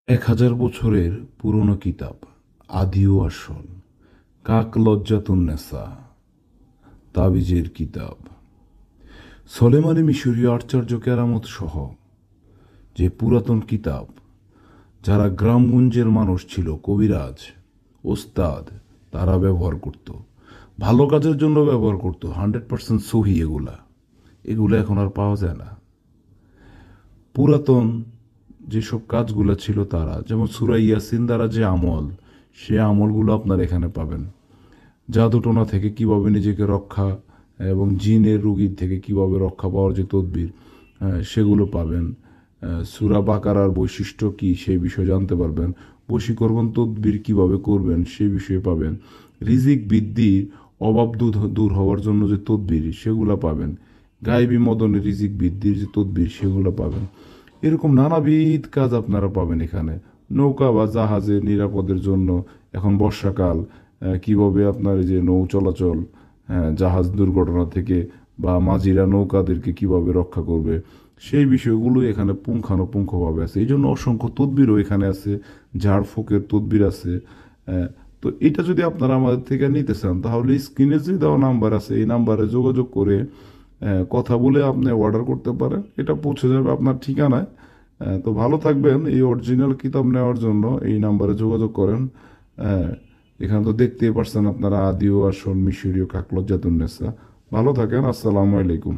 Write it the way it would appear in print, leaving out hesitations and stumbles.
1000 বছরের পুরনো কিতাব, আদি ও আসল, কাক লজ্জাতুন্নেসা, তাবিজের কিতাব, সলেমানি মিশরীয় আশ্চর্য কেরামত সহ যে পুরাতন কিতাব, যারা গ্রামগঞ্জের মানুষ ছিল, কবিরাজ, ওস্তাদ, তারা ব্যবহার করত, ভালো কাজের জন্য ব্যবহার করত। 100% সহি এগুলা। এগুলো এখন আর পাওয়া যায় না। পুরাতন যেসব কাজগুলো ছিল, তারা যেমন সূরা ইয়াসিন দ্বারা যে আমল, সে আমলগুলো আপনার এখানে পাবেন। জাদুটোনা থেকে কিভাবে নিজেকে রক্ষা এবং জিনের রোগীর থেকে কিভাবে রক্ষা পাওয়ার যে তদবির, সেগুলো পাবেন। সূরা বাকারার বৈশিষ্ট্য কি সেই বিষয়ে জানতে পারবেন। বশীকরণ তদবির কিভাবে করবেন সেই বিষয়ে পাবেন। রিজিক বৃদ্ধির অভাব দূর হওয়ার জন্য যে তদবির, সেগুলো পাবেন। গায়েবী মদনে রিজিক বৃদ্ধির যে তদবির, সেগুলো পাবেন। এরকম নানাবিধ কাজ আপনারা পাবেন এখানে। নৌকা বা জাহাজের নিরাপদের জন্য এখন বর্ষাকাল, কিভাবে আপনার এই যে নৌ চলাচল, জাহাজ দুর্ঘটনা থেকে বা মাঝিরা নৌকাদেরকে কিভাবে রক্ষা করবে, সেই বিষয়গুলো এখানে পুঙ্খানুপুঙ্খভাবে আছে। এই জন্য অসংখ্য তদবিরও এখানে আছে, ঝাড়ফুঁকের তদবির আছে। তো এটা যদি আপনারা আমাদের থেকে নিতে চান, তাহলে স্ক্রিনে যে দেওয়া নাম্বার আছে, এই নাম্বারে যোগাযোগ করে কথা বলে আপনি অর্ডার করতে পারেন। এটা পৌঁছে যাবে আপনার ঠিকানায়। তো ভালো থাকবেন। এই অরিজিনাল কিতাব নেওয়ার জন্য এই নাম্বারে যোগাযোগ করেন। আহ, এখানে তো দেখতেই পারছেন আপনারা, আদি ও আসল মিশরীয় কাকলজ্জাতুন্নেসা। ভালো থাকেন। আসসালামু আলাইকুম।